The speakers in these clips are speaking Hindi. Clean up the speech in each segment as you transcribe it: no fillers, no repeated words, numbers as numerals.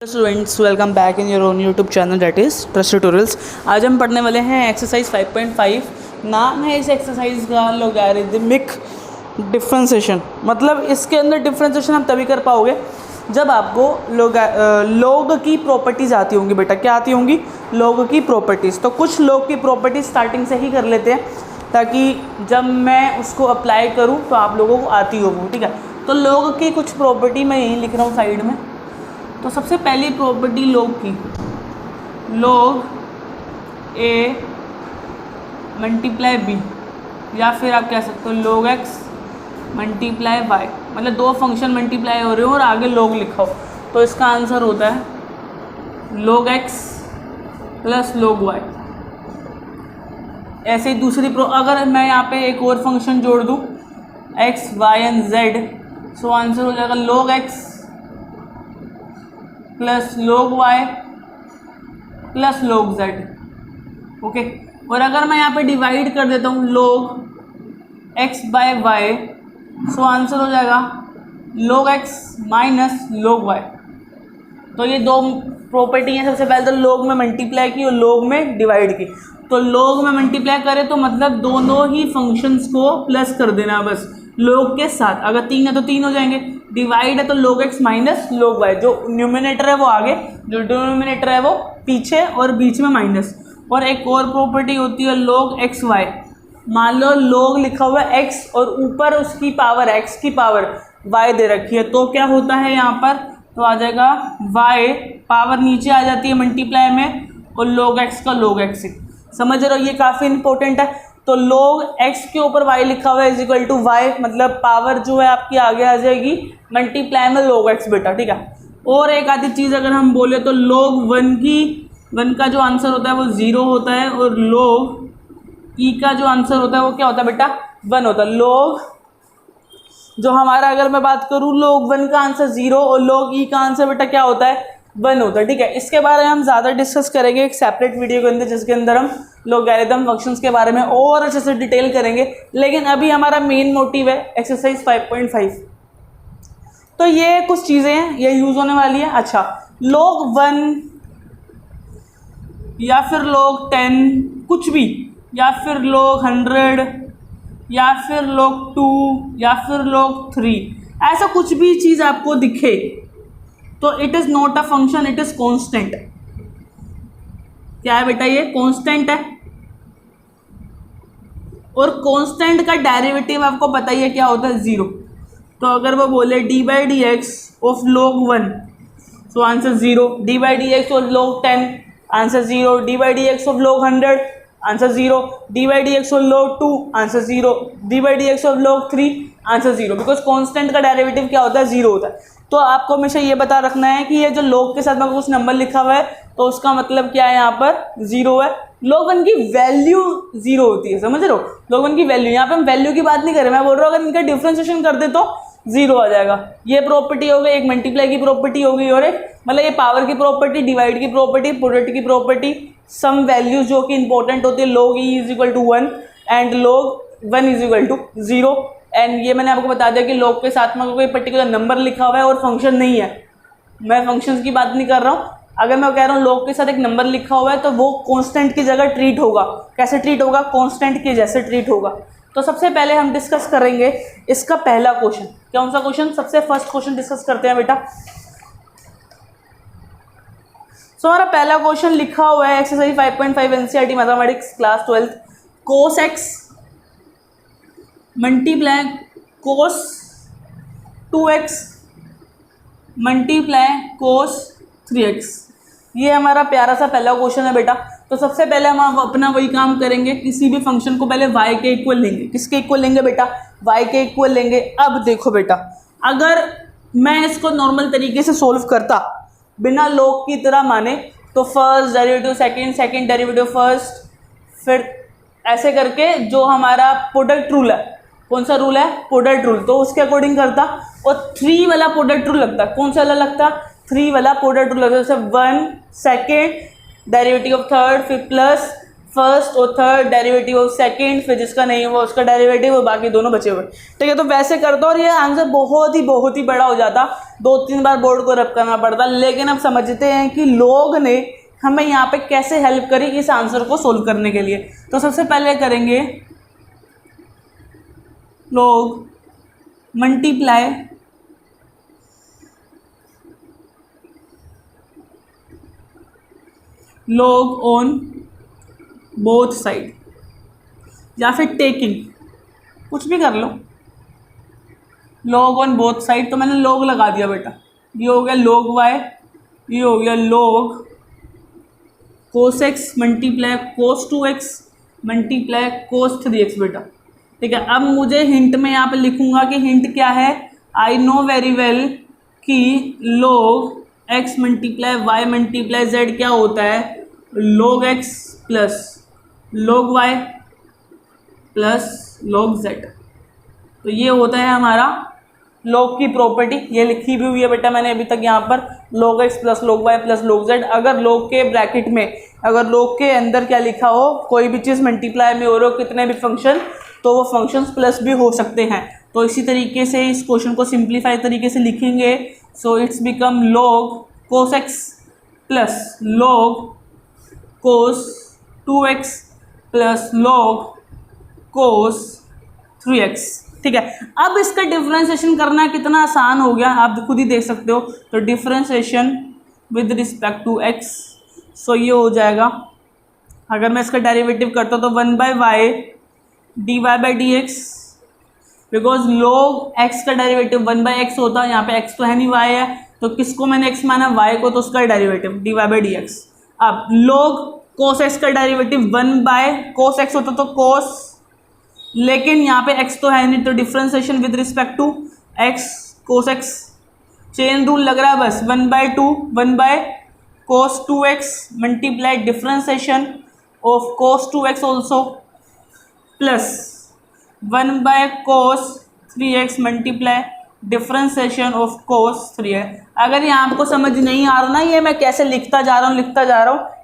Students welcome back in your own YouTube channel that is trust tutorials. आज हम पढ़ने वाले हैं एक्सरसाइज 5.5। नाम है इस एक्सरसाइज का लॉगरिदमिक डिफरेंशिएशन। मतलब इसके अंदर डिफरेंशिएशन आप तभी कर पाओगे जब आपको लॉग की प्रॉपर्टीज़ आती होंगी। बेटा क्या आती होंगी? लॉग की प्रॉपर्टीज़। तो कुछ लॉग की प्रॉपर्टीज़ स्टार्टिंग से ही कर लेते हैं ताकि जब मैं उसको अप्लाई करूँ तो आप लोगों को आती हो वो। ठीक है, तो लॉग की कुछ प्रॉपर्टी मैं यहीं लिख रहा हूँ साइड में। तो सबसे पहली प्रॉपर्टी लॉग की, लॉग ए मल्टीप्लाई बी, या फिर आप कह सकते हो लॉग एक्स मल्टीप्लाई वाई। मतलब दो फंक्शन मल्टीप्लाई हो रहे हो और आगे लॉग लिखा हो तो इसका आंसर होता है log x plus log y. ऐसे ही दूसरी अगर मैं यहाँ पे एक और फंक्शन जोड़ दूँ x y and z, so answer हो जाएगा log x plus log y plus log z. Okay, और अगर मैं यहाँ पे डिवाइड कर देता हूँ log x by y, so answer हो जाएगा log x minus log y. तो ये दो प्रॉपर्टी हैं। सबसे पहले तो लॉग में मल्टीप्लाई की और लॉग में डिवाइड की। तो लॉग में मल्टीप्लाई करें तो मतलब दोनों ही फंक्शंस को प्लस कर देना बस लॉग के साथ। अगर 3 है तो 3 हो जाएंगे, डिवाइड है तो log x minus log y। जो न्यूमिनेटर है वो आगे, जो डिनोमिनेटर है वो पीछे, और बीच में माइनस। और एक और प्रॉपर्टी होती है log x y। मान लो log लिखा हुआ है x और ऊपर उसकी पावर x की पावर y दे रखी है, तो क्या होता है यहाँ पर? तो आ जाएगा y पावर नीचे आ जाती है मल्टीप्लाई में और log x का log x। समझ रहे हो? ये काफ़ी इंपॉर्टेंट है। तो log x के ऊपर y लिखा हुआ है इज इक्वल टू वाई, मतलब पावर जो है आपकी आगे आ जाएगी मल्टीप्लाई में log x। बेटा ठीक है। और एक आधी चीज़ अगर हम बोले तो log 1 का जो आंसर होता है वो 0 होता है, और log e का जो आंसर होता है वो क्या होता है बेटा? 1 होता है। log जो हमारा, अगर मैं बात करूँ log 1 का आंसर 0 और log e का आंसर बेटा क्या होता है? 1 होता है। ठीक है, इसके बारे में हम ज़्यादा डिस्कस करेंगे एक सेपरेट वीडियो के अंदर, जिसके अंदर हम लॉगरिदम फंक्शंस के बारे में और अच्छे से डिटेल करेंगे। लेकिन अभी हमारा मेन मोटिव है एक्सरसाइज 5.5। तो ये कुछ चीज़ें हैं, ये यूज़ होने वाली है। अच्छा, log 1 या फिर log 10 कुछ भी, या फिर log 100 या फिर log 2 या फिर log 3, ऐसा कुछ भी चीज़ आपको दिखे तो it is not a function, it is constant. क्या है बेटा? ये कांस्टेंट है। और कांस्टेंट का डेरिवेटिव आपको पता ही है क्या होता है? 0। तो अगर वो बोले D by d x of log 1, so answer 0। D by d x of log 10, answer 0। D by d x of log 100, answer 0। D by d x of log 2, answer 0। D by d x of log 3, answer 0। Because constant का डेरिवेटिव क्या होता है? 0 होता है। तो आपको हमेशा ये बता रखना है कि ये जो log के साथ में कुछ नंबर लिखा हुआ है तो उसका मतलब क्या है? यहाँ पर 0 है। log 1 की वैल्यू 0 होती है, समझ रहे हो? log 1 की वैल्यू, यहाँ पे हम वैल्यू की बात नहीं कर रहे, मैं बोल रहा हूँ अगर इनका डिफ्रेंशिएशन कर दे तो 0 आ जाएगा। ये प्रॉपर्टी हो गई, एक मल्टीप्लाई की प्रॉपर्टी हो गई, और एक मतलब ये पावर की प्रॉपर्टी, डिवाइड की प्रॉपर्टी, प्रोडक्ट की प्रॉपर्टी, सम वैल्यूज जो कि इंपॉर्टेंट होती है। log e is equal to 1 and log 1 is equal to 0। And ये मैंने आपको बता दिया कि log के साथ में कोई पर्टिकुलर नंबर लिखा हुआ है और फंक्शन नहीं है। मैं फंक्शंस की बात नहीं कर रहा हूँ। अगर मैं कह रहा हूँ log के साथ एक नंबर लिखा हुआ है तो वो कांस्टेंट की जगह ट्रीट होगा। कैसे ट्रीट होगा? कांस्टेंट के जैसे ट्रीट होगा। तो सबसे पहले हम डिस्कस करेंगे इसका पहला क्वेश्चन। कौन सा क्वेश्चन? सबसे फर्स्ट क्वेश्चन डिस्कस करते हैं बेटा। सो हमारा पहला क्वेश्चन लिखा हुआ है exercise 5.5 NCERT mathematics class 12, cos x multiply cos 2x multiply cos 3x। ये हमारा प्यारा सा पहला क्वेश्चन है बेटा। तो सबसे पहले हम अपना वही काम करेंगे, किसी भी फंक्शन को पहले y के इक्वल लेंगे। किसके इक्वल लेंगे बेटा? y के इक्वल लेंगे। अब देखो बेटा, अगर मैं इसको नॉर्मल तरीके से सोल्व करता बिना log की तरह माने, तो first derivative second, second derivative first, फिर ऐसे करके जो हमारा प्रोडक्ट रूल है, कौन सा रूल है? प्रोडक्ट रूल, तो उसके अकॉर्डिंग करता। और 3 वाला प्रोडक्ट रूल लगता। कौन सा वाला लगता? 3 वाला प्रोडक्ट रूल लगता। जैसे 1 सेकेंड डेरिवेटिव ऑफ थर्ड, फिर प्लस, फर्स्ट और थर्ड, डेरिवेटिव ऑफ सेकंड, फिर जिसका नहीं हुआ उसका डेरिवेटिव और बाकी दोनों बचे हुए। ठीक है, तो वैसे करता और ये आंसर बहुत ही बड़ा हो जाता, 2-3 बार बोर्ड को रब करना पड़ता। लेकिन अब समझते हैं कि लोग ने हमें यहाँ पे कैसे हेल्प करी इस आंसर को सोल्व करने के लिए। तो सबसे पहले करेंगे लोग multiply log on both side, या फिर टेकिंग, कुछ भी कर लो, log ऑन बोथ साइड। तो मैंने log लगा दिया बेटा, ये हो गया log y, ये हो गया log cos x multiply cos 2x multiply cos 3x बेटा। ठीक है, अब मुझे हिंट में यहाँ पे लिखूंगा कि हिंट क्या है। आई नो वेरी वेल कि log x multiply y multiply z क्या होता है, log x plus log y plus log z। तो ये होता है हमारा log की प्रॉपर्टी, ये लिखी भी हुई है बेटा मैंने अभी तक यहाँ पर, log x plus log y plus log z। अगर log के ब्रैकेट में, अगर log के अंदर क्या लिखा हो, कोई भी चीज़ मल्टीप्लाई में हो रहा हो, कितने भी फंक्शन, तो वो फंक्शंस प्लस भी हो सकते हैं। तो इसी तरीके से इस क्वेश्चन को सिंप्लीफाई तरीके से लिखेंगे। So it's become log cos x plus log cos 2x plus log cos 3x। ठीक है, अब इसका डिफरेंशिएशन करना कितना आसान हो गया, आप खुद ही देख सकते हो। तो differentiation with respect to x, so ये हो जाएगा, अगर मैं इसका डेरिवेटिव करता हूँ तो 1/y dy by d x, because log x का डेरिवेटिव 1/x होता है, यहाँ पे x तो है नहीं y है, तो किसको मैंने x माना, y को, तो उसका derivative dy by d x. अब log cos x का डेरिवेटिव 1/cos x होता तो cos, लेकिन यहाँ पे x तो है नहीं, तो differentiation with respect to x cos x, chain rule लग रहा है बस, 1/cos 2x multiply differentiation of cos 2x also plus 1/cos 3x multiply differentiation of cos 3x। अगर ये आपको समझ नहीं आ रहा ना, ये मैं कैसे लिखता जा रहा हूँ,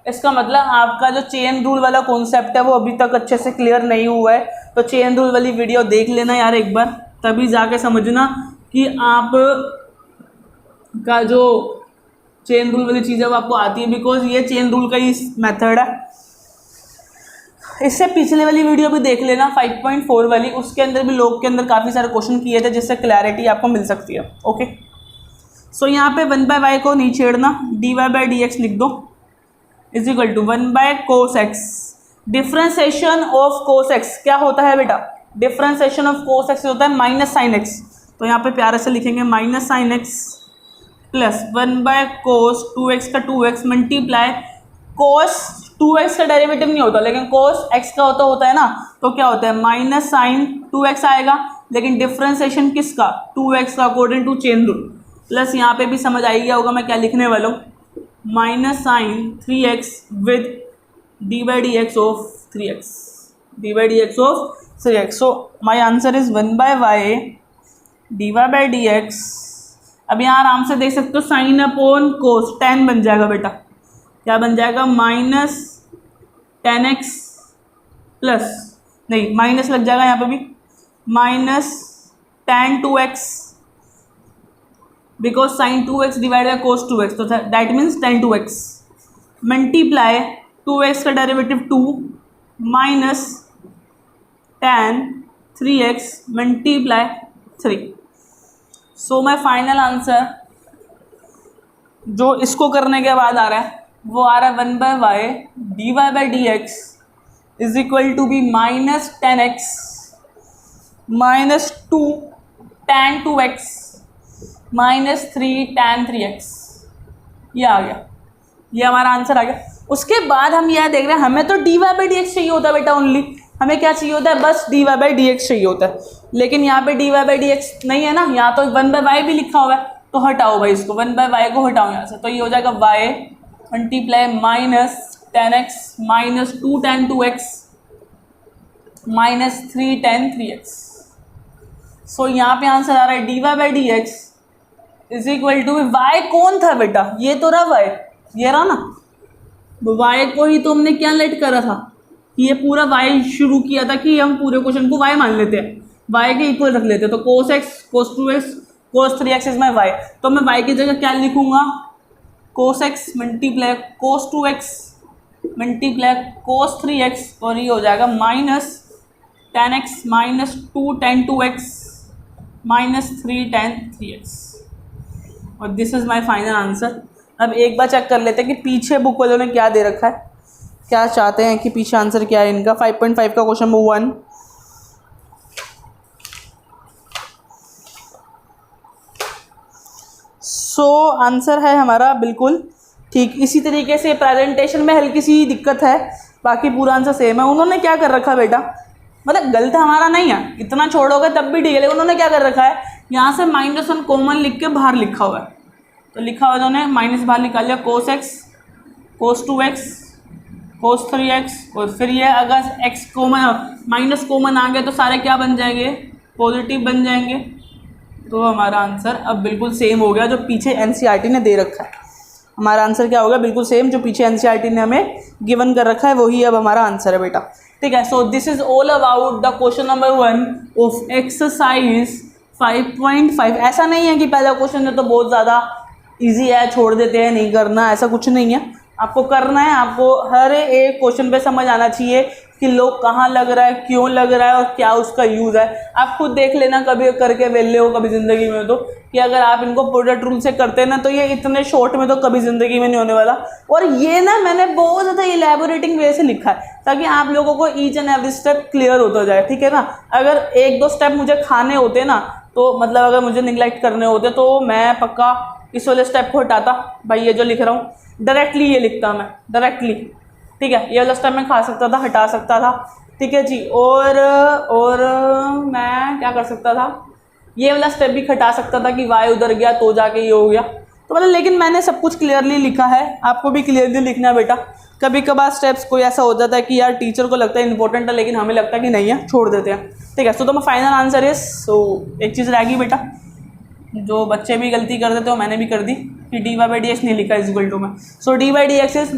इसका मतलब आपका जो चेन रूल वाला कॉन्सेप्ट है वो अभी तक अच्छे से क्लियर नहीं हुआ है। तो चेन रूल वाली वीडियो देख लेना यार एक बार, तभी जाके समझना कि आप का जो चेन रूल वाली चीज़ है वो आपको आती है, बिकॉज ये चेन रूल का ही मेथड है। इससे पिछले वाली वीडियो भी देख लेना 5.4 वाली, उसके अंदर भी लोग के अंदर काफ़ी सारे क्वेश्चन किए थे, जिससे क्लैरिटी आपको मिल सकती है। ओके, सो यहाँ पे 1/y को नहीं छेड़ना, dy बाई डी एक्स लिख दो is equal to 1/cos x। Differentiation of cos x क्या होता है बेटा, डिफरेंशिएशन ऑफ cos x होता है माइनस साइन x, तो यहाँ पे प्यारे से लिखेंगे minus sign x plus 1/cos 2x का 2x मल्टीप्लाई cos 2x का डेरिवेटिव नहीं होता, लेकिन cos x का होता है ना, तो क्या होता है माइनस साइन 2x आएगा, लेकिन डिफरेंशिएशन किसका, 2x का according to chain rule, plus यहाँ पे भी समझ आ गया होगा मैं क्या लिखने वाला हूँ, minus sine 3x with d by d x of 3x, d by d x of 3x। So my answer is 1/y d y by d x. अब यहाँ आराम से देख सकते हो साइन अपॉन कोस, tan बन जाएगा बेटा, क्या बन जाएगा, माइनस 10x प्लस, नहीं माइनस लग जाएगा यहाँ पे भी, minus tan 2x, because sign 2x divide by cos 2x, तो that means tan 2x multiply 2x का derivative 2 minus tan 3x multiply 3। So my final answer जो इसको करने के बाद आ रहा है वो आ रहा है 1/y d y by d x is equal to b minus 10x minus 2 tan 2x minus 3 tan 3x। ये आ गया, ये हमारा आंसर आ गया। उसके बाद हम यह देख रहे हैं, हमें तो d y by d x चाहिए होता है बेटा, ओनली हमें क्या चाहिए होता है, बस d y by d x चाहिए होता है, लेकिन यहाँ पे d y by d x नहीं है ना, यहाँ तो 1/y भी लिखा हुआ है, तो हटाओ भाई इसको, 1/y को हटाओ यहाँ से, तो ये हो जाएगा y multiply minus 10x minus 2 tan 2x minus 3 tan 3x। So यहाँ पे आंसर आ रहा है d y by d x is equal to, y कौन था बेटा, ये तो रहा y, ये रहा ना, y को ही तो हमने क्या लेट करा था, ये पूरा y शुरू किया था कि हम पूरे क्वेश्चन को y मान लेते हैं, y के इक्वल रख लेते हैं। तो cos x, cos 2x, cos 3x is my y। तो मैं y की जगह क्या लिखूंगा, cos x multiply cos 2x multiply cos 3x, और ये हो जाएगा minus tan x minus 2 tan 2x minus 3 tan 3x, और this is my final answer. अब एक बार चेक कर लेते हैं कि पीछे बुक वालों ने क्या दे रखा है, क्या चाहते हैं कि पीछे आंसर क्या है इनका। 5.5 का क्वेश्चन नंबर 1, सो आंसर है हमारा बिल्कुल ठीक। इसी तरीके से प्रेजेंटेशन में हल्की सी दिक्कत है, बाकी पूरा आंसर सेम है। उन्होंने क्या कर रखा है बेटा, मतलब गलत हमारा नहीं है, इतना छोड़ोगे तब भी ठीक है, लेकिन उन्होंने क्या कर रखा है, यहाँ से -1 कॉमन लिख के बाहर लिखा हुआ है। तो लिखा हुआ उन्होंने माइनस बाहर निकाल लिया, cos x cos 2x cos 3x, और फिर ये अगर x कॉमन माइनस कॉमन आ गया तो सारे क्या बन जाएंगे, पॉजिटिव बन जाएंगे। तो हमारा आंसर अब बिल्कुल सेम हो गया जो पीछे एनसीईआरटी ने दे रखा है। हमारा आंसर क्या होगा, बिल्कुल सेम जो पीछे एनसीईआरटी ने हमें गिवन कर रखा है वही अब हमारा आंसर है बेटा, ठीक है। So this is all about the question number 1 of exercise 5.5। ऐसा नहीं है कि पहला क्वेश्चन है तो बहुत ज़्यादा इजी है, छोड़ देते हैं, नहीं करना, ऐसा कुछ नहीं है। आपको करना है, आपको हर एक क्वेश्चन पे समझ आना चाहिए कि लोग कहाँ लग रहा है, क्यों लग रहा है और क्या उसका यूज़ है। आप खुद देख लेना कभी करके वेले हो कभी ज़िंदगी में तो, कि अगर आप इनको प्रोडक्ट रूल से करते हैं ना तो ये इतने शॉर्ट में तो कभी ज़िंदगी में नहीं होने वाला। और ये ना मैंने बहुत ज़्यादा इलेबोरेटिंग वे से लिखा है ताकि आप लोगों को each and every step clear होता जाए, ठीक है ना। अगर 1-2 स्टेप मुझे खाने होते ना, तो मतलब अगर मुझे निगलेक्ट करने होते तो मैं पक्का इस वाले स्टेप को हटाता, भाई ये जो लिख रहा हूँ डायरेक्टली ये लिखता मैं डायरेक्टली, ठीक है। ये वाला स्टेप मैं खा सकता था, हटा सकता था, ठीक है जी। और मैं क्या कर सकता था, ये वाला स्टेप भी हटा सकता था कि वाई उधर गया तो जाके ये हो गया। तो मतलब लेकिन मैंने सब कुछ क्लियरली लिखा है, आपको भी क्लियरली लिखना है बेटा। कभी कभार स्टेप्स कोई ऐसा हो जाता है कि यार टीचर को लगता है इंपॉर्टेंट है लेकिन हमें लगता है कि नहीं है, छोड़ देते हैं, ठीक है। सो तो मैं फाइनल आंसर है। सो एक चीज़ रहेगी बेटा, जो बच्चे भी गलती कर देते हो, मैंने भी कर दी कि dy/dx नहीं लिखा इज इक्वल टू में। So dy/dx is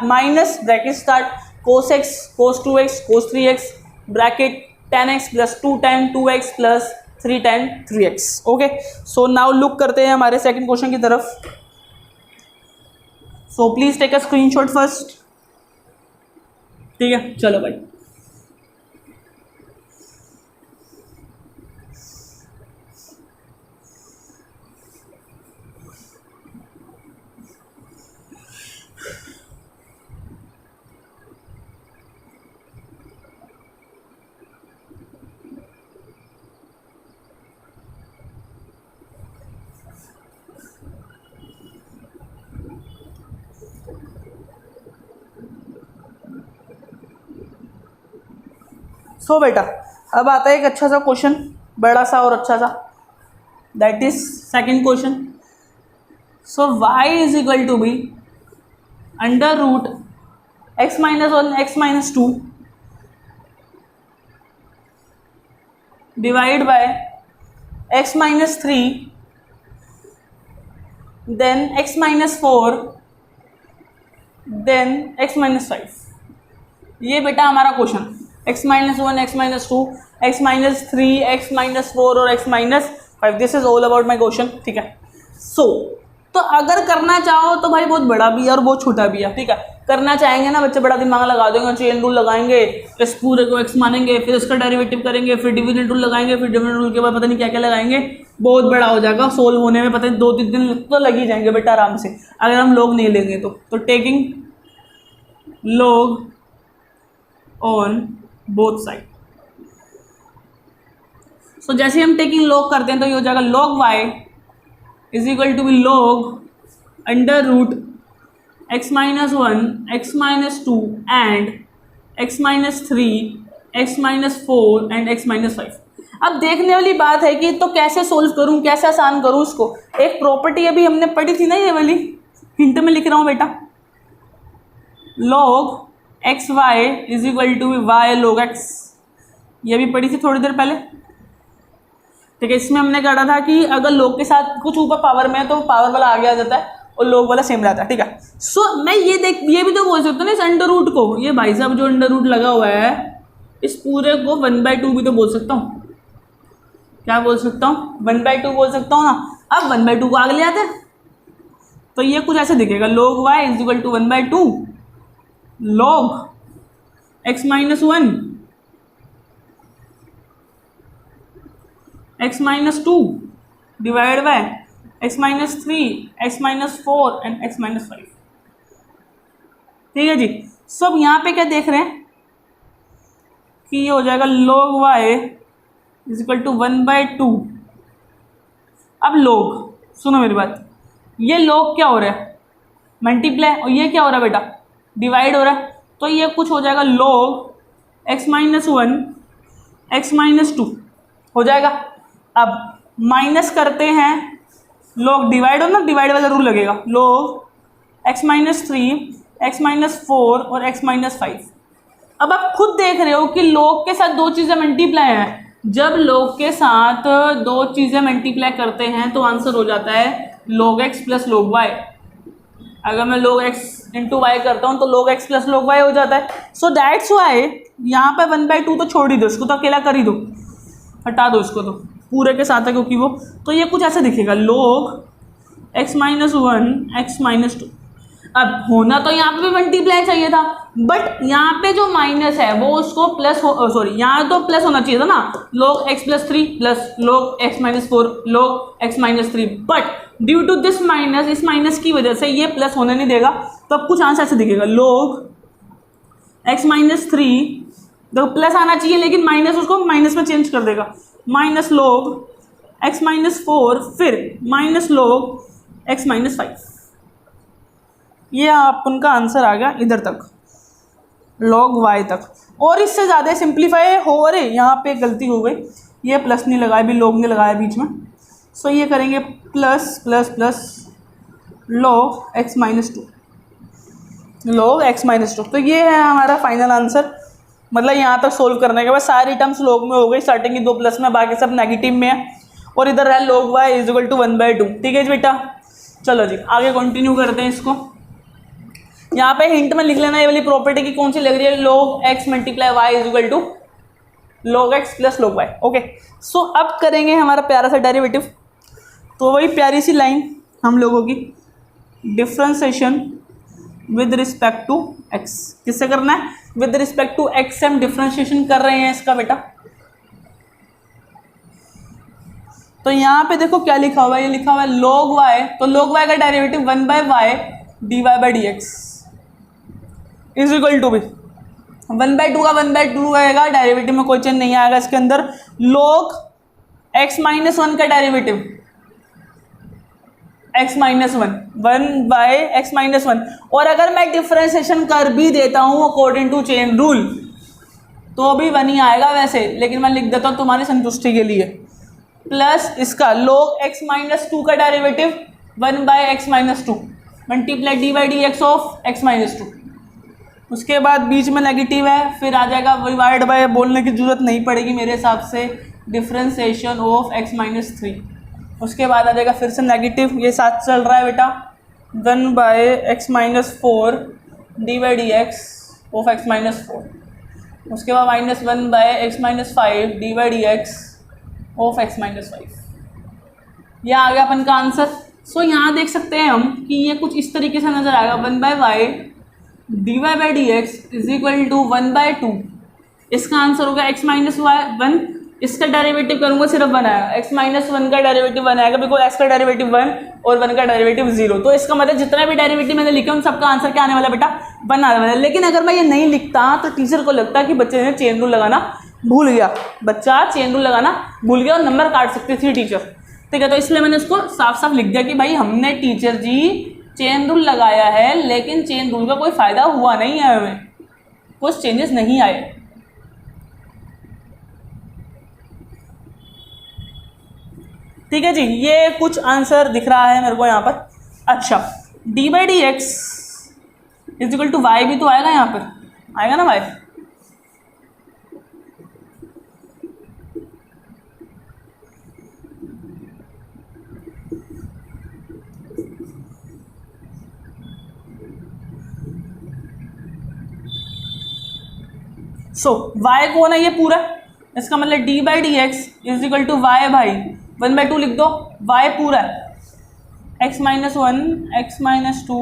minus bracket start cos x cos 2x cos 3x bracket tan x plus 2 tan 2x plus 3 tan 3x। Okay, so now look करते हैं हमारे सेकंड क्वेश्चन की तरफ। So please take a screenshot first, ठीक है। चलो भाई, सो बेटा अब आता है एक अच्छा सा क्वेश्चन, बड़ा सा और अच्छा सा, that is second question. So y is equal to be under root x minus 1 x minus 2 divide by x minus 3 then x minus 4 then x minus 5। ये बेटा हमारा question, x minus 1 x minus 2 x minus 3 x minus 4 और x minus 5। This is all about my question, ठीक है। सो तो अगर करना चाहो तो भाई बहुत बड़ा भी है और बहुत छोटा भी है, ठीक है। करना चाहेंगे ना बच्चे बड़ा दिमाग लगा देंगे, चेन रूल लगाएंगे, इस पूरे को x मानेंगे, फिर इसका डेरिवेटिव करेंगे, फिर डिवीजन रूल लगाएंगे, फिर डिवीजन रूल के बाद पता नहीं क्या क्या लगाएंगे, बहुत बड़ा हो जाएगा। सोल्व होने में पता नहीं 2-3 दिन तो लग ही जाएंगे बेटा आराम से, अगर हम लोग नहीं लेंगे तो taking log on both side. So जैसे हम टेकिंग log करते हैं तो ये हो जाएगा log y is equal to be log under root x minus 1 x minus 2 and x minus 3 x minus 4 and x minus 5। अब देखने वाली बात है कि तो कैसे सोल्व करूं, कैसे आसान करूं इसको। एक प्रॉपर्टी अभी हमने पढ़ी थी ना, ये वाली हिंट में लिख रहा हूं बेटा, log x y is equal to y log x, ये भी पढ़ी थी थोड़ी देर पहले, ठीक है। इसमें हमने कहा था कि अगर log के साथ कुछ ऊपर पावर में है तो पावर वाला आगे आ जाता है, और लोग वाला सेम रहता है, ठीक है। सो मैं ये भी तो बोल सकता हूँ ना इस अंडर रूट को, ये भाई साहब जो अंडर रूट लगा हुआ है इस पूरे को 1/2 भी तो बोल सकता हूँ। क्या बोल सकता हूँ? 1/2 बोल सकता हूँ ना। अब 1/2 को आगे ले आते हैं तो ये कुछ ऐसे दिखेगा, log y is equal to 1/2 log x-1 x-2 divide by x-3 x-4 and x-5। ठीक है जी। सो अब यहाँ पे क्या देख रहे हैं कि ये हो जाएगा log y is equal to 1/2। अब log, सुनो मेरी बात, ये log क्या हो रहा है? मल्टीप्लाई, और ये क्या हो रहा है बेटा? डिवाइड हो रहा है। तो ये कुछ हो जाएगा log x-1 x-2 हो जाएगा। अब माइनस करते हैं, log डिवाइड हो ना, डिवाइड वाला रूल लगेगा, log x-3 x-4 और x-5। अब आप खुद देख रहे हो कि log के साथ दो चीज़ें मल्टीप्लाई हैं। जब log के साथ दो चीज़ें मल्टीप्लाई करते हैं तो आंसर हो जाता है log x plus log y। अगर मैं log x इंटू वाई करता हूँ तो log x plus log y हो जाता है। सो दैट्स वाई यहाँ पे 1/2 तो छोड़ ही दो, इसको तो अकेला कर ही दो, हटा दो इसको, तो पूरे के साथ है क्योंकि वो, तो ये कुछ ऐसे दिखेगा log x-1 x-2। अब होना तो यहाँ पे भी मल्टीप्लाई चाहिए था, बट यहाँ पे जो माइनस है वो उसको प्लस हो, सॉरी यहाँ तो प्लस होना चाहिए था ना, log x+3 plus log x-4 log x-3, but due to this minus, इस माइनस की वजह से ये प्लस होने नहीं देगा। तो अब कुछ आंसर ऐसे दिखेगा log x-3, तो प्लस आना चाहिए लेकिन माइनस उसको माइनस में चेंज कर देगा, माइनस log x-4 फिर माइनस log x-5। ये आप उनका आंसर आ गया इधर तक, log y तक। और इससे ज़्यादा सिंप्लीफाई हो, अरे यहाँ पे गलती हो गई, ये प्लस नहीं लगाया, भी log नहीं लगाया बीच में। सो ये करेंगे plus plus plus log x-2 log x-2। तो ये है हमारा फाइनल आंसर। मतलब यहाँ तक सोल्व करने के बाद सारी टर्म्स log में हो गई, स्टार्टिंग की 2 प्लस में, बाकी सब नेगेटिव में है, और इधर है log y is equal to 1/2। ठीक है जी बेटा, चलो जी आगे कंटिन्यू करते हैं इसको। यहाँ पे हिंट में लिख लेना ये वाली प्रॉपर्टी की कौन सी लग रही है, log x multiply y is equal to log x plus log y। Okay, so अब करेंगे हमारा प्यारा सा डेरिवेटिव। तो वही प्यारी सी लाइन हम लोगों की, differentiation with respect to x। किससे करना है? विद रिस्पेक्ट टू x से हम डिफ्रेंशिएशन कर रहे हैं इसका बेटा। तो यहाँ पे देखो क्या लिखा हुआ है, ये लिखा हुआ है log y, तो log y का derivative 1/y dy/dx is equal to भी 1/2 का 1/2 रहेगा, डेरिवेटिव में कोई चेंज नहीं आएगा इसके अंदर। log x-1 का डेरिवेटिव x-1 1/x-1, और अगर मैं डिफ्रेंसिएशन कर भी देता हूं अकॉर्डिंग टू चेन रूल तो भी 1 ही आएगा वैसे, लेकिन मैं लिख देता हूं तुम्हारी संतुष्टि के लिए, प्लस इसका log x-2 का derivative 1/x-2 multiply dy/dx of x-2। उसके बाद बीच में नेगेटिव है, फिर आ जाएगा डिवाइड बाय, बोलने की जरूरत नहीं पड़ेगी मेरे हिसाब से, डिफ्रेंसिएशन ऑफ x-3। उसके बाद आ जाएगा फिर से नेगेटिव, ये साथ चल रहा है बेटा, 1/x-4 dy/dx ऑफ x-4। उसके बाद -1/x-5 dy/dx ऑफ x-5। यह आ गया अपन का आंसर। सो यहाँ देख सकते हैं हम कि ये कुछ इस तरीके से नजर आएगा, 1/y dy/dx is equal to 1/2। इसका आंसर होगा x-1। इसका डेरिवेटिव करूंगा सिर्फ 1 आएगा, x-1 का डेरिवेटिव 1 आएगा, बिकॉज x का डेरिवेटिव 1 और 1 का डेरिवेटिव 0। तो इसका मतलब जितना भी डेरिवेटिव मैंने लिखे उन सबका आंसर क्या आने वाला बेटा, 1 आने वाला है। लेकिन अगर मैं ये नहीं लिखता तो टीचर को लगता कि बच्चे ने चेन रूल लगाना भूल गया, बच्चा चेन रूल लगाना भूल गया और नंबर काट सकती थी टीचर। ठीक है, तो इसलिए मैंने उसको साफ साफ लिख दिया कि भाई हमने टीचर जी चेन रूल लगाया है, लेकिन चेन रूल का कोई फायदा हुआ नहीं है, हमें कुछ चेंजेस नहीं आए। ठीक है जी, ये कुछ आंसर दिख रहा है मेरे को यहाँ पर। अच्छा, dy/dx is equal to Y भी तो आएगा, यहाँ पर आएगा ना वाई। सो y कौन है, ये पूरा, इसका मतलब d by d x is equal to y भाई 1/2 लिख दो, y पूरा है, x minus 1, x minus 2,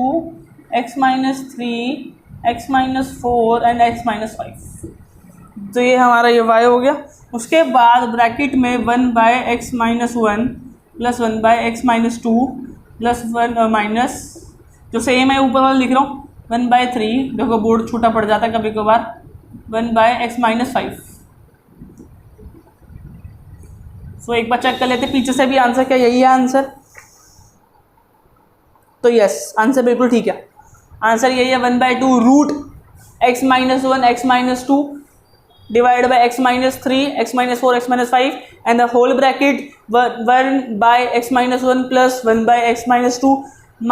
x minus 3, x minus 4 and x minus 5। तो ये हमारा ये y हो गया। उसके बाद ब्रैकेट में 1/x minus 1 plus 1/x minus 2 plus 1 minus जो सेम है ऊपर वाला लिख रहा हूँ 1/3, देखो बोर्ड छोटा पड़ जाता है कभी कभार, 1/x माइनस 5। सो एक बार चेक कर लेते पीछे से भी आंसर, क्या यही है आंसर? तो यस, आंसर बिल्कुल ठीक है, आंसर यही है 1/2 root x minus 1 x minus 2 divided by x minus 3 x minus 4 x minus 5 and the whole bracket 1/x minus 1 plus 1/x minus 2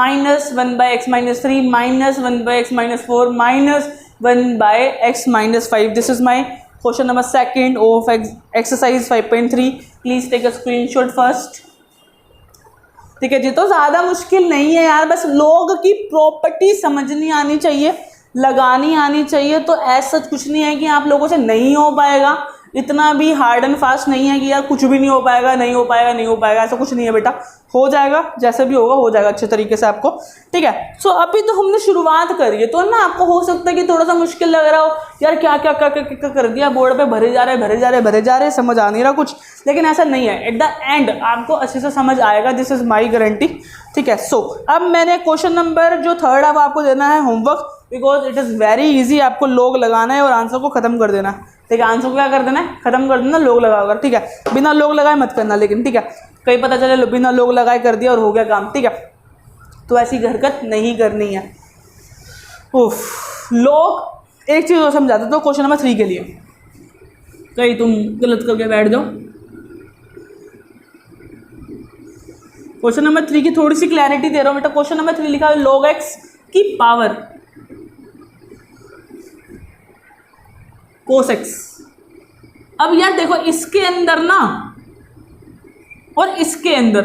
minus 1/x minus 3 minus 1/x minus 4 minus 1/x minus 5. This is my question number 2 of exercise 5.3. Please take a screenshot first. ठीक है जी, तो ज़्यादा मुश्किल नहीं है यार, बस लोग की प्रॉपर्टी समझनी आनी चाहिए, लगानी आनी चाहिए। तो ऐसा कुछ नहीं है कि आप लोगों से नहीं हो पाएगा, इतना भी हार्ड एंड फास्ट नहीं है कि यार कुछ भी नहीं हो पाएगा, नहीं हो पाएगा, नहीं हो पाएगा, ऐसा कुछ नहीं है बेटा, हो जाएगा, जैसे भी होगा हो जाएगा अच्छे तरीके से आपको। ठीक है, सो अभी तो हमने शुरुआत करी है, तो ना आपको हो सकता है कि थोड़ा सा मुश्किल लग रहा हो, यार क्या क्या क्या क्या क्या कर दिया, बोर्ड पे भरे जा रहे भरे जा रहे भरे जा रहे, समझ आ नहीं रहा कुछ, लेकिन ऐसा नहीं है, एट द एंड आपको अच्छे से समझ आएगा, दिस इज माई गारंटी। ठीक है, सो अब मैंने क्वेश्चन नंबर जो 3 है वो आपको देना है homework, because it is very easy, आपको लोग लगाना है और आंसर को ख़त्म कर देना है। ठीक है, आंसर को क्या कर देना है, ख़त्म कर देना लोग लगाकर। ठीक है, बिना लोग लगाए मत करना, लेकिन ठीक है, कहीं पता चले बिना लोग लगाए कर दिया और हो गया काम। ठीक है, तो ऐसी हरकत नहीं करनी है। उफ, लोग एक चीज़ और समझाते तो क्वेश्चन नंबर 3 के लिए, कहीं तुम गलत करके बैठ जाओ। क्वेश्चन नंबर 3 की थोड़ी सी क्लैरिटी दे रहा हूँ बेटा। क्वेश्चन नंबर 3 लिखा है log x की पावर cos x। अब यार देखो, इसके अंदर ना और इसके अंदर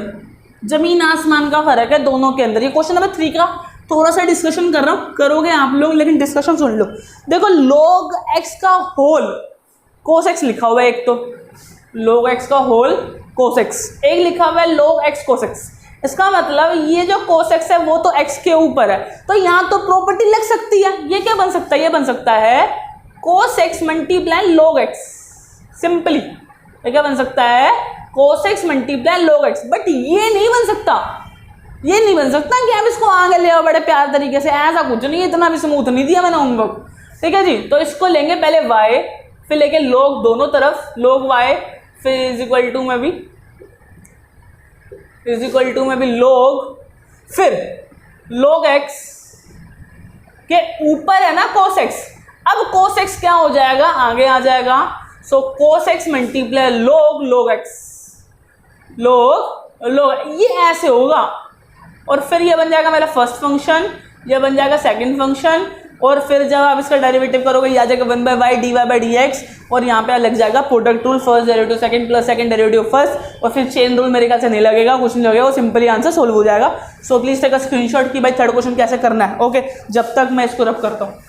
जमीन आसमान का फर्क है, दोनों के अंदर। ये क्वेश्चन नंबर 3 का थोड़ा सा डिस्कशन कर रहा हूँ, करोगे आप लोग, लेकिन डिस्कशन सुन लो। देखो, log x का होल cos x लिखा हुआ है, एक तो log x का होल cos x, एक लिखा हुआ है log x cos x। इसका मतलब ये जो cos x है वो तो x के ऊपर है, तो यहाँ तो प्रॉपर्टी लग सकती है। ये क्या बन सकता है, ये बन सकता है cos x multiply log x, simply ये क्या बन सकता है, cos x multiply log x। But ये नहीं बन सकता, ये नहीं बन सकता कि आप इसको आगे ले आओ बड़े प्यार तरीके से, ऐसा कुछ नहीं, इतना भी स्मूथ नहीं दिया मैंने होमवर्क। ठीक है जी, तो इसको लेंगे पहले y, फिर लेके log दोनों तरफ, log y, फिर इज इक्वल टू में भी log, फिर log x के ऊपर है ना cos x। अब cos x क्या हो जाएगा, आगे आ जाएगा, सो cos x multiply log x, log ये ऐसे होगा, और फिर ये बन जाएगा मेरा फर्स्ट फंक्शन, ये बन जाएगा सेकंड फंक्शन, और फिर जब आप इसका डेरिवेटिव करोगे ये आ जाएगा 1/y dy/dx, और यहाँ पे लग जाएगा product rule, first derivative second plus second derivative first, और फिर चेन रूल मेरे ख्याल से नहीं लगेगा, कुछ नहीं लगेगा, वो सिंपली आंसर सोल्व हो जाएगा। So please take a screenshot कि भाई थर्ड क्वेश्चन कैसे करना है। ओके, जब तक मैं इसको रब करता हूँ।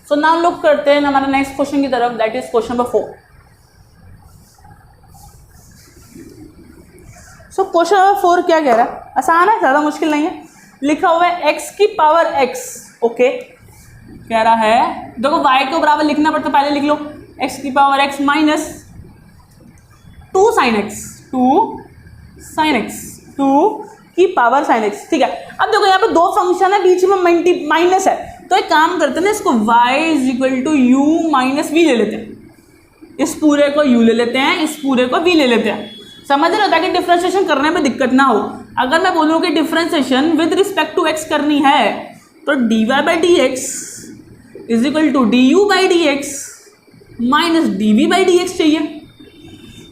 सो नाउ लुक करते हैं हमारे नेक्स्ट क्वेश्चन की तरफ, that is question number 4। So question number 4 क्या कह रहा है, आसान है, ज़्यादा मुश्किल नहीं है। लिखा हुआ है x की पावर x, ओके, कह रहा है, देखो y के बराबर लिखना पड़ता, पहले लिख लो x की power x minus 2 sin x, 2 की पावर sin x। ठीक है, अब देखो यहाँ पे दो फंक्शन है, बीच में माइनस है, तो एक काम करते हैं ना, इसको y is equal to u minus v ले लेते हैं, इस पूरे को u ले लेते हैं, इस पूरे को v ले लेते हैं। समझ रहे हो, ताकि डिफ्रेंशिएशन करने में दिक्कत ना हो। अगर मैं बोलूँ कि differentiation with respect to x करनी है, तो dy/dx is equal to du/dx minus dv/dx चाहिए।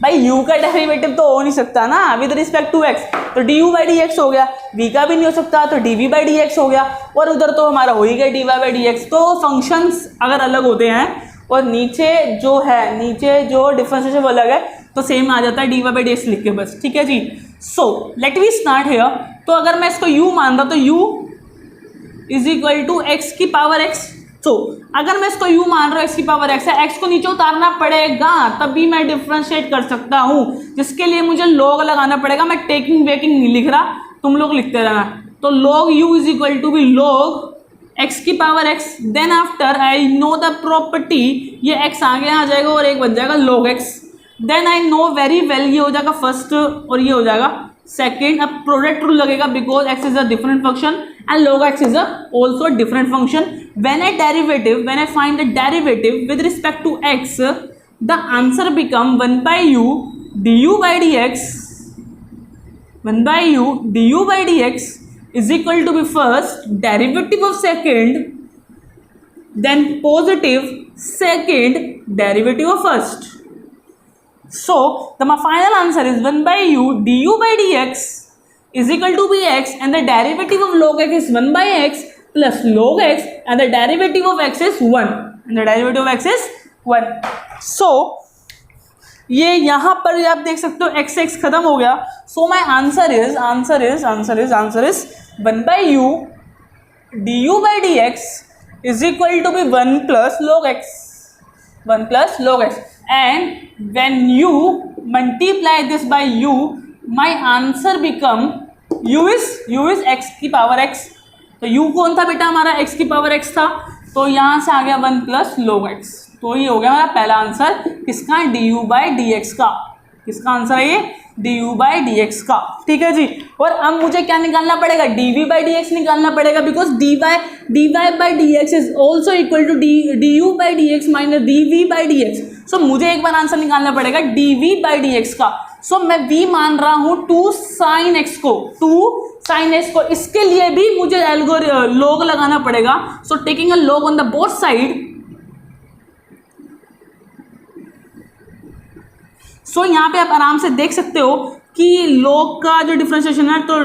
भाई u का डेरिवेटिव तो हो नहीं सकता ना विद रिस्पेक्ट टू x, तो du बाई डी एक्स हो गया, v का भी नहीं हो सकता तो dv बाई डी एक्स हो गया, और उधर तो हमारा हो ही गया dy बाई डी एक्स। तो फंक्शंस अगर अलग होते हैं और नीचे जो डिफरेंशिएशन वो अलग है तो सेम आ जाता है dy बाई डी एक्स लिख के बस, ठीक है जी। So let we start here. तो अगर मैं इसको u मान रहा तो u is equal to x की पावर x। तो अगर मैं इसको u मान रहा हूँ x की पावर x है, x को नीचे उतारना पड़ेगा तभी मैं डिफरेंशिएट कर सकता हूँ, जिसके लिए मुझे log लगाना पड़ेगा। मैं टेकिंग वेकिंग नहीं लिख रहा, तुम लोग लिखते रहना। तो log u is equal to be log x की power x, then after I know the property, ये x आगे आ जाएगा और एक बन जाएगा log x, then I know very well, ये हो जाएगा फर्स्ट और ये हो जाएगा सेकेंड। अब प्रोडक्ट रूल लगेगा because x is a different function and log x is also a different function. When I find the derivative with respect to x, the answer become 1 by u du by dx, 1 by u du by dx is equal to be first derivative of second, then positive second derivative of first. So the final answer is 1 by u du by dx is equal to be x, and the derivative of log x is 1 by x plus log x, and the derivative of x is 1, and the derivative of x is 1. So ये यहाँ पर आप देख सकते हो x x खत्म हो गया। So my answer is 1 by u du by dx is equal to be 1 plus log x, 1 plus log x, and when you multiply this by u, my answer become u is x की पावर x। तो u कौन था बेटा हमारा, x की पावर x था, तो यहाँ से आ गया 1 प्लस log x। तो ये हो गया हमारा पहला आंसर किसका, du बाई dx का। किसका आंसर है ये, du बाई dx का, ठीक है जी। और अब मुझे क्या निकालना पड़ेगा, dv बाई dx निकालना पड़ेगा, because dy by dx is also equal to du by dx minus dv by dx। So मुझे एक बार आंसर निकालना पड़ेगा dv बाई dx का। सो मैं v मान रहा हूं 2 sin x को, इसके लिए भी मुझे log लगाना पड़ेगा। So taking a log on the both side, so यहाँ पे आप आराम से देख सकते हो कि log का जो डिफरेंशिएशन है तो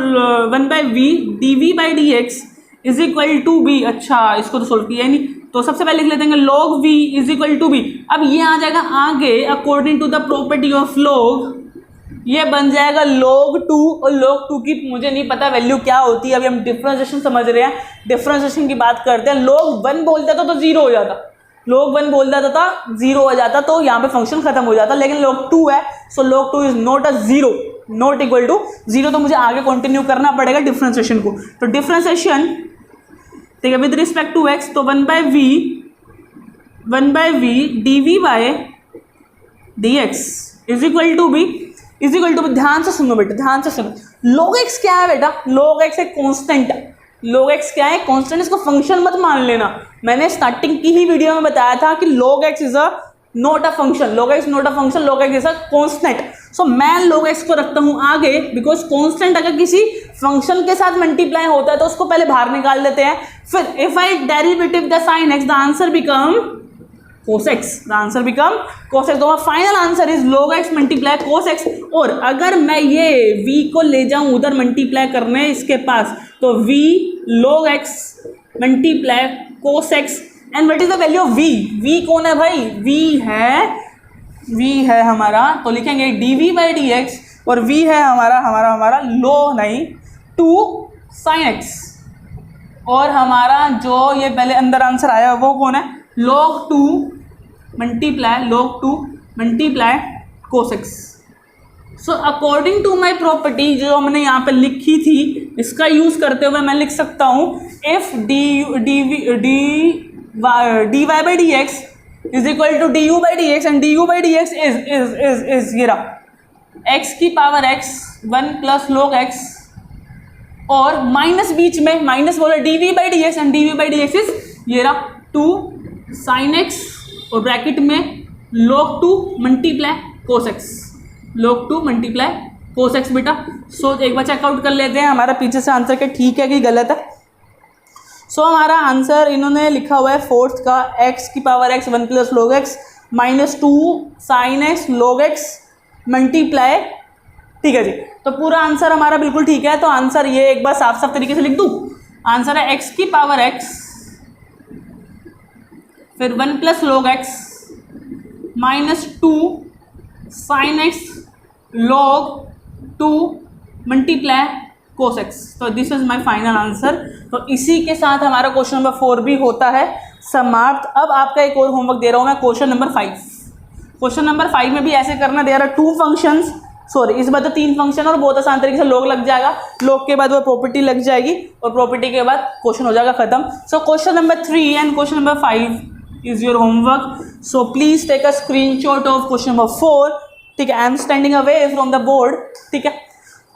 1 by v dv by d x is equal to be. अच्छा इसको तो सोल्व किया ही नहीं, तो सबसे पहले लिख लेते हैं log v is equal to be. अब ये आ जाएगा आगे according to the property of log, ये बन जाएगा log 2, और log 2 की मुझे नहीं पता वैल्यू क्या होती है, अभी हम डिफरेंशिएशन समझ रहे हैं, डिफरेंशिएशन की बात करते हैं। log 1 बोल देता तो 0 हो जाता, log 1 बोल देता था 0 हो जाता, तो यहाँ पे फंक्शन खत्म हो जाता, लेकिन log 2 है, so log 2 is not a 0, not equal to 0, तो मुझे आगे कंटिन्यू करना पड़ेगा डिफरेंशिएशन को। तो डिफरेंशिएशन ठीक है विद रिस्पेक्ट टू x, तो 1 by v dv by dx is equal to be, ध्यान से सुनो बेटा, ध्यान से सुनो। log x क्या है बेटा, log x एक कांस्टेंट है, log x क्या है, कांस्टेंट, इसको फंक्शन मत मान लेना। मैंने स्टार्टिंग की ही वीडियो में बताया था कि log x is a not a function, log x not a function, log x is a constant. So मैं log x को रखता हूं आगे, बिकॉज कांस्टेंट अगर किसी फंक्शन के साथ मल्टीप्लाई होता है तो उसको पहले बाहर निकाल देते हैं, फिर if I derivative the sine x, the answer become cos x, the answer become cos x। तो final answer is log x multiply cos x। और अगर मैं ये v को ले जाऊं उधर मल्टीप्लाई करने इसके पास, तो v log x multiply cos x, and what is the value of v, v कौन है भाई, v है हमारा, तो लिखेंगे dv बाई dx, और v है हमारा log 2 sin x, और हमारा जो ये पहले अंदर आंसर आया वो कौन है, log 2 multiply cos x। So according to my property जो हमने यहाँ पे लिखी थी, इसका यूज करते हुए मैं लिख सकता हूँ if dy by d x is equal to du by d x, and du by d x is ये रहा x की power x 1 plus log x, और माइनस बीच में माइनस बोला dv by d x, and dv by d x is ये रहा 2 sin x, और ब्रैकेट में log 2 multiply cos x, log 2 multiply cos x बेटा। सो एक बार चेकआउट कर लेते हैं हमारा पीछे से आंसर क्या ठीक है कि गलत है। सो हमारा आंसर इन्होंने लिखा हुआ है फोर्थ का x की power x 1 plus log x minus 2 sin x log x multiply, ठीक है जी। तो पूरा आंसर हमारा बिल्कुल ठीक है। तो आंसर ये एक बार साफ साफ तरीके से लिख दूँ, आंसर है x की पावर x, फिर 1 plus log x minus 2 sine x log 2 multiply cos x। तो this is my final answer. तो इसी के साथ हमारा क्वेश्चन नंबर 4 भी होता है समाप्त। अब आपका एक और होमवर्क दे रहा हूँ मैं, क्वेश्चन नंबर 5। क्वेश्चन नंबर 5 में भी ऐसे करना, दे रहा 2 फंक्शंस, सॉरी इस बार तो 3 फंक्शन और बहुत आसान तरीके से log लग जाएगा, log के बाद वो प्रॉपर्टी लग जाएगी और प्रॉपर्टी के बाद क्वेश्चन हो जाएगा खत्म। So question number 3 and question number 5 is your homework. So please take a screenshot of question number 4, ठीक है। I am standing away from the board, ठीक है।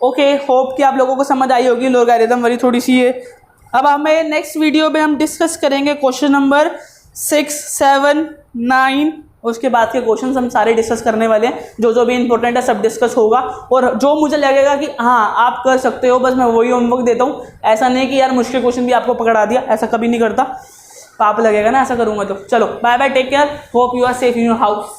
ओके, होप कि आप लोगों को समझ आई होगी लोगारिथम वाली थोड़ी सी है। अब हमें नेक्स्ट वीडियो में हम डिस्कस करेंगे क्वेश्चन नंबर 6, 7, 9, उसके बाद के क्वेश्चंस हम सारे डिस्कस करने वाले हैं। जो जो भी इंपॉर्टेंट है सब डिस्कस होगा, और जो मुझे लगेगा कि हाँ आप कर सकते हो, बस मैं वही होमवर्क देता हूँ। ऐसा नहीं कि यार मुश्किल क्वेश्चन भी आपको पकड़ा दिया, ऐसा कभी नहीं करता। पाप लगेगा ना ऐसा करूँगा तो। चलो bye bye, take care, hope you are safe in your house.